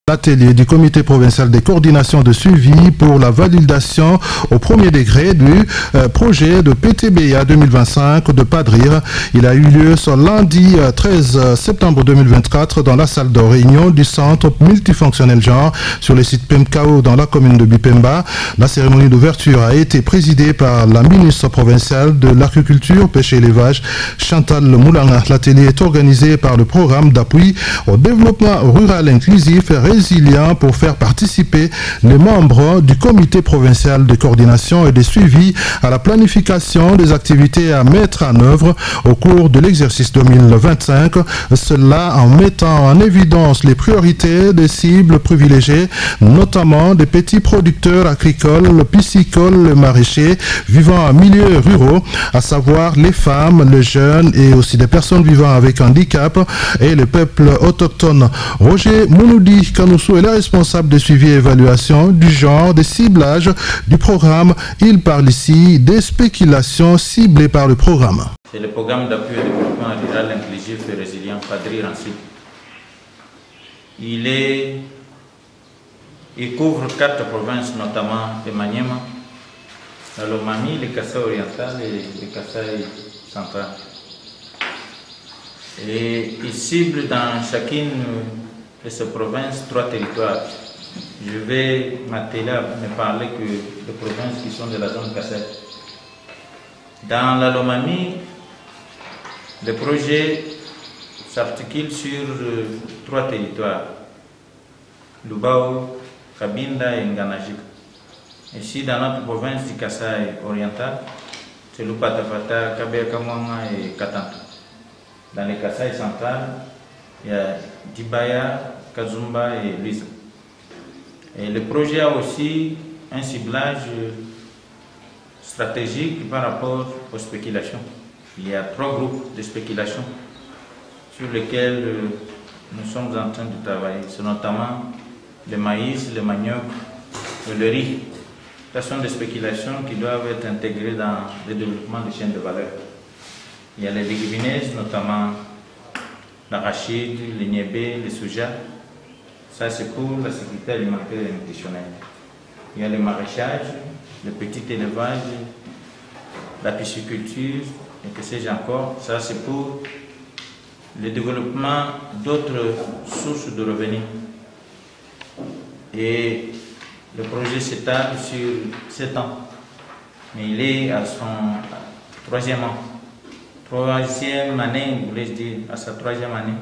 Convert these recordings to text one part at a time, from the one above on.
L'atelier du comité provincial des coordinations de suivi pour la validation au premier degré du projet de PTBA 2025 de Padrir. Il a eu lieu ce lundi 13 septembre 2024 dans la salle de réunion du centre multifonctionnel genre sur le site PMKO dans la commune de Bipemba. La cérémonie d'ouverture a été présidée par la ministre provinciale de l'agriculture, pêche et élevage, Chantal Moulanga. L'atelier est organisé par le programme d'appui au développement rural inclusif et résilient pour faire participer les membres du comité provincial de coordination et de suivi à la planification des activités à mettre en œuvre au cours de l'exercice 2025, cela en mettant en évidence les priorités des cibles privilégiées, notamment des petits producteurs agricoles, piscicoles, maraîchers vivant en milieux ruraux, à savoir les femmes, les jeunes et aussi des personnes vivant avec handicap et les peuples autochtones. Roger Mounoudi Kanoussou est le responsable de suivi et évaluation du genre, des ciblages du programme. Il parle ici des spéculations ciblées par le programme. C'est le programme d'appui au développement rural inclusif et résilient Padrir en cible. Il couvre 4 provinces, notamment le Maniema, la Lomami, le Kasaï oriental et le Kasaï central. Et il cible dans chacune de ces provinces 3 territoires. Je vais m'atteler à ne parler que des provinces qui sont de la zone Kasaï. Dans la Lomami, le projet s'articule sur 3 territoires, Lubao, Kabinda et Nganajik. Ici, dans notre province du Kasaï oriental, c'est Lupatafata, Kabeakamwanga et Katanto. Dans le Kasaï central, il y a Dibaya, Kazumba et Lisa. Et le projet a aussi un ciblage stratégique par rapport aux spéculations. Il y a 3 groupes de spéculation sur lesquels nous sommes en train de travailler. C'est notamment le maïs, le manioc et le riz. Ce sont des spéculations qui doivent être intégrées dans le développement des chaînes de valeur. Il y a les légumineuses, notamment l'arachide, le niébé, le soja. Ça, c'est pour la sécurité alimentaire et nutritionnelle. Il y a le maraîchage, le petit élevage, la pisciculture, et que sais-je encore. Ça, c'est pour le développement d'autres sources de revenus. Et le projet s'étale sur 7 ans. Mais il est à son 3e an. 3e année, voulais-je dire, à sa 3e année.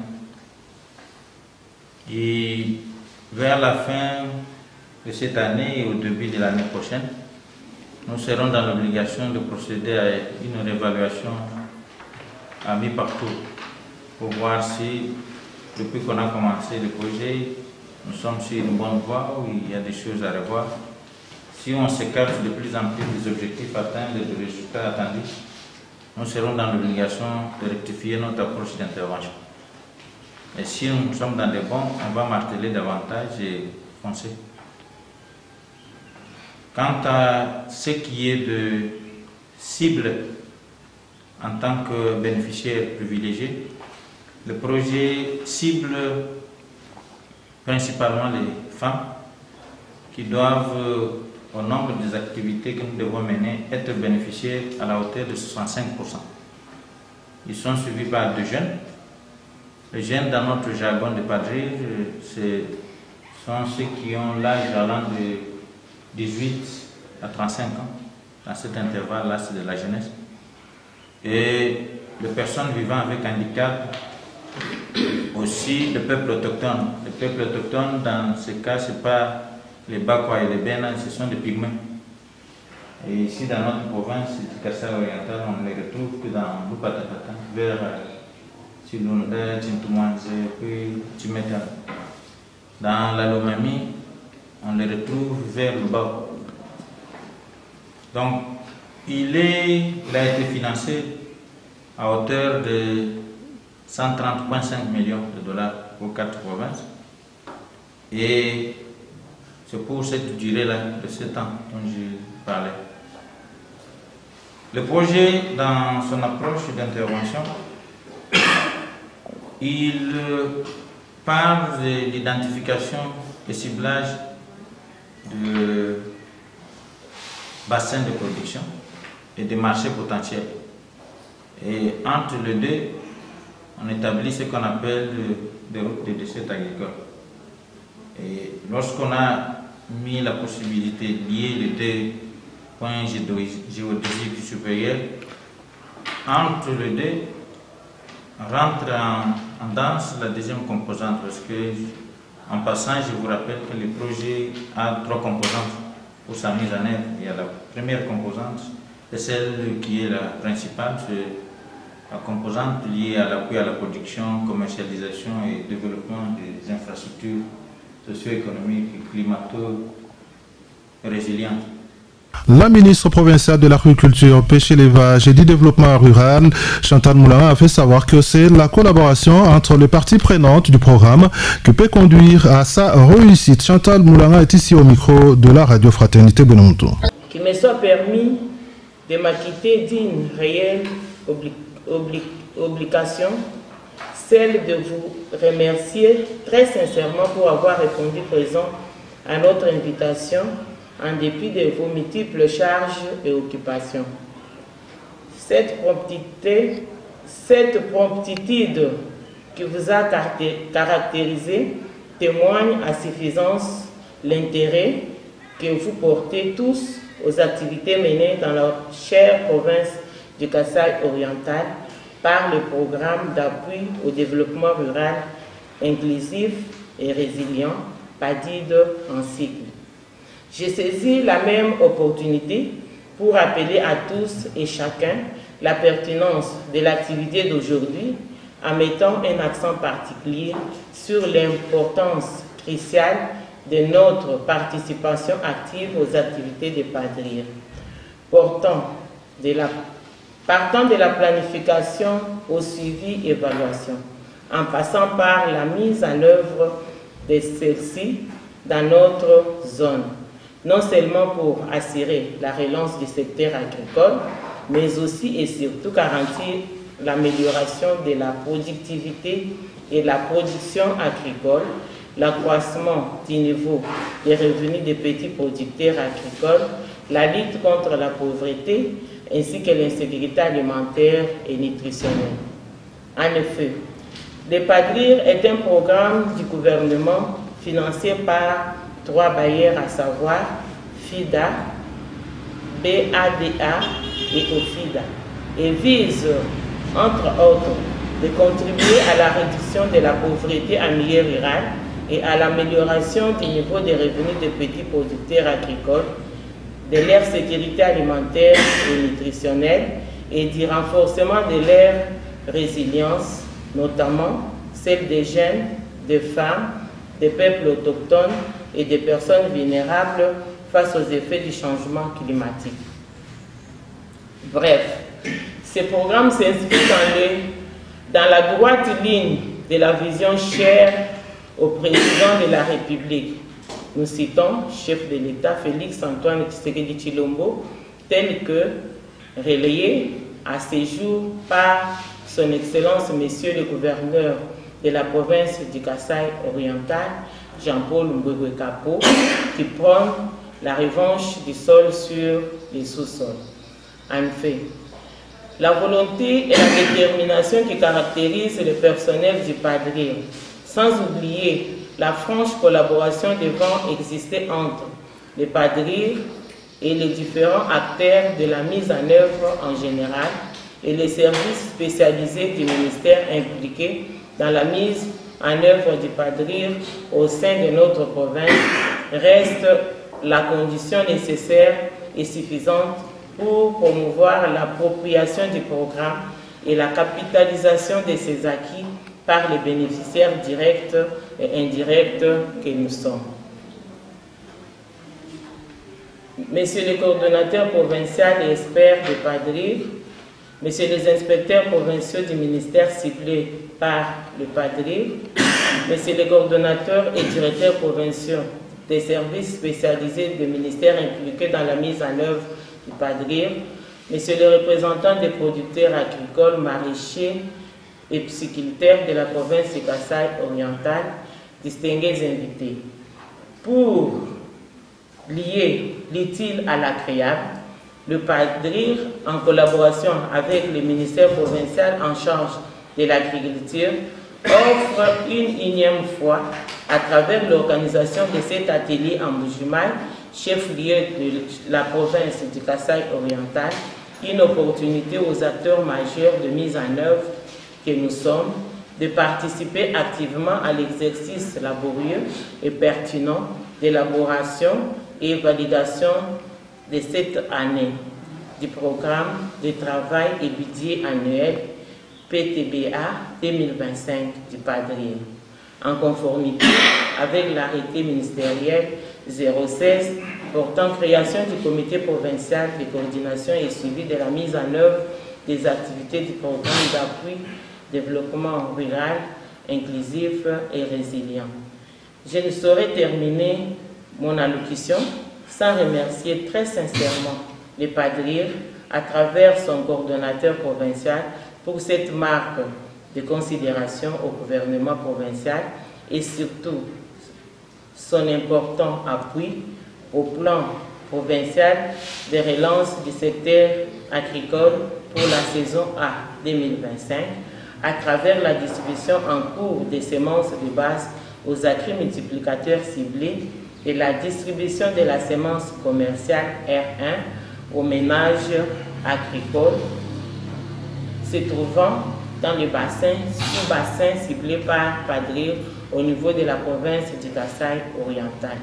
Et vers la fin de cette année et au début de l'année prochaine, nous serons dans l'obligation de procéder à une réévaluation à mi-parcours pour voir si, depuis qu'on a commencé le projet, nous sommes sur une bonne voie où il y a des choses à revoir. Si on s'écarte de plus en plus des objectifs atteints, des résultats attendus, nous serons dans l'obligation de rectifier notre approche d'intervention. Et si nous sommes dans des bons, on va marteler davantage et foncer. Quant à ce qui est de cible en tant que bénéficiaire privilégié, le projet cible principalement les femmes qui doivent, au nombre des activités que nous devons mener, être bénéficiaires à la hauteur de 65%. Ils sont suivis par 2 jeunes. Les jeunes, dans notre jargon de Padrir, sont ceux qui ont l'âge allant de 18 à 35 ans. Dans cet intervalle-là, c'est de la jeunesse. Et les personnes vivant avec handicap, aussi le peuple autochtone. Le peuple autochtone, dans ce cas, ce n'est pas les Bakwa et les Bena, ce sont des pygmées. Et ici, dans notre province, du Kasaï oriental, on ne les retrouve que dans Lupatapata, vers Chilunda, Chintumwanze, puis Chimetan. Dans la Lomami, on les retrouve vers le bas. Donc, il a été financé à hauteur de 130,5 millions de dollars pour 4 provinces. Et c'est pour cette durée-là, de 7 ans dont je parlais. Le projet, dans son approche d'intervention, il parle de l'identification et ciblage de bassins de production et de marchés potentiels. Et entre les deux, on établit ce qu'on appelle des routes de déchets agricoles. Et lorsqu'on a mis la possibilité de lier les deux points géodésiques supérieurs, entre les deux, rentre en danse la deuxième composante, parce que, en passant, je vous rappelle que le projet a 3 composantes pour sa mise en œuvre. Il y a la première composante, c'est celle qui est la principale, c'est la composante liée à l'appui à la production, commercialisation et développement des infrastructures socio-économiques et climato-résilientes. La ministre provinciale de l'Agriculture, Pêche, Élevage et du Développement rural, Chantal Moulanga, a fait savoir que c'est la collaboration entre les parties prenantes du programme qui peut conduire à sa réussite. Chantal Moulanga est ici au micro de la Radio Fraternité Benonto. Qu'il me soit permis de m'acquitter d'une réelle obligation, celle de vous remercier très sincèrement pour avoir répondu présent à notre invitation en dépit de vos multiples charges et occupations. Cette promptitude qui vous a caractérisé témoigne à suffisance l'intérêt que vous portez tous aux activités menées dans la chère province du Kasaï oriental par le programme d'appui au développement rural inclusif et résilient, PADID en cycle. J'ai saisi la même opportunité pour rappeler à tous et chacun la pertinence de l'activité d'aujourd'hui en mettant un accent particulier sur l'importance cruciale de notre participation active aux activités de PADRIR. Partant de la planification au suivi et évaluation, en passant par la mise en œuvre de celle-ci dans notre zone, non seulement pour assurer la relance du secteur agricole, mais aussi et surtout garantir l'amélioration de la productivité et la production agricole, l'accroissement du niveau des revenus des petits producteurs agricoles, la lutte contre la pauvreté, ainsi que l'insécurité alimentaire et nutritionnelle. En effet, le PADRIR est un programme du gouvernement financé par 3 bailleurs, à savoir FIDA, BADA et OFIDA, et vise, entre autres, de contribuer à la réduction de la pauvreté en milieu rural et à l'amélioration du niveau des revenus des petits producteurs agricoles, de leur sécurité alimentaire et nutritionnelle et du renforcement de leur résilience, notamment celle des jeunes, des femmes, des peuples autochtones et des personnes vulnérables face aux effets du changement climatique. Bref, ce programme s'inscrit dans la droite ligne de la vision chère au président de la République. Nous citons chef de l'État Félix-Antoine Tshisekedi Tshilombo, tel que relayé à ce jour par son Excellence Monsieur le Gouverneur de la province du Kasaï oriental, Jean-Paul Mbwebwe Kapo, qui prône la revanche du sol sur les sous-sols. En fait, la volonté et la détermination qui caractérisent le personnel du PADRIR, sans oublier la franche collaboration devant exister entre les PADRIR et les différents acteurs de la mise en œuvre en général et les services spécialisés du ministère impliqués dans la mise en œuvre du PADRIR au sein de notre province reste la condition nécessaire et suffisante pour promouvoir l'appropriation du programme et la capitalisation de ses acquis par les bénéficiaires directs et indirects que nous sommes. Messieurs les coordonnateurs provinciaux et experts de PADRIR, Messieurs les inspecteurs provinciaux du ministère ciblés par le PADRIR, Messieurs les coordonnateurs et directeurs provinciaux des services spécialisés des ministères impliqués dans la mise en œuvre du PADRIR, Messieurs les représentants des producteurs agricoles, maraîchers et pisciculteurs de la province du Kasaï oriental, distingués invités. Pour lier l'utile à l'agréable, le PADRIR, en collaboration avec le ministère provincial en charge de l'agriculture, offre une énième fois, à travers l'organisation de cet atelier en Bujumaï, chef-lieu de la province du Kasaï oriental, une opportunité aux acteurs majeurs de mise en œuvre que nous sommes de participer activement à l'exercice laborieux et pertinent d'élaboration et validation de cette année du programme de travail et budget annuel PTBA 2025 du PADRIR, en conformité avec l'arrêté ministériel 016 portant création du comité provincial de coordination et suivi de la mise en œuvre des activités du programme d'appui développement rural, inclusif et résilient. Je ne saurais terminer mon allocution sans remercier très sincèrement le PADRIR à travers son coordonnateur provincial pour cette marque de considération au gouvernement provincial et surtout son important appui au plan provincial de relance du secteur agricole pour la saison A 2025 à travers la distribution en cours des semences de base aux agri-multiplicateurs ciblés et la distribution de la semence commerciale R1 aux ménages agricoles se trouvant dans le sous-bassin ciblé par PADRIR au niveau de la province du Kasaï oriental.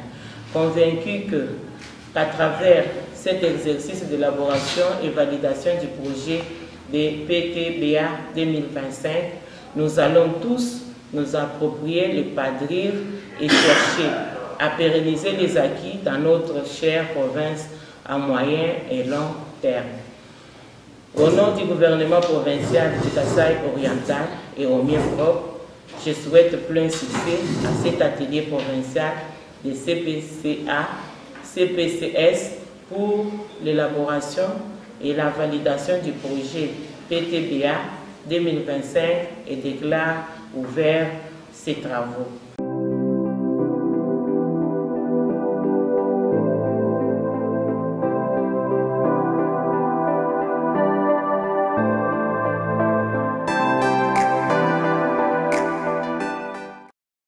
Convaincu qu'à travers cet exercice d'élaboration et validation du projet de PTBA 2025, nous allons tous nous approprier le PADRIR et chercher à pérenniser les acquis dans notre chère province à moyen et long terme. Au nom du gouvernement provincial du Kasaï oriental et au mien propre, je souhaite plein succès à cet atelier provincial de CPCS pour l'élaboration et la validation du projet PTBA 2025 et déclare ouvert ces travaux.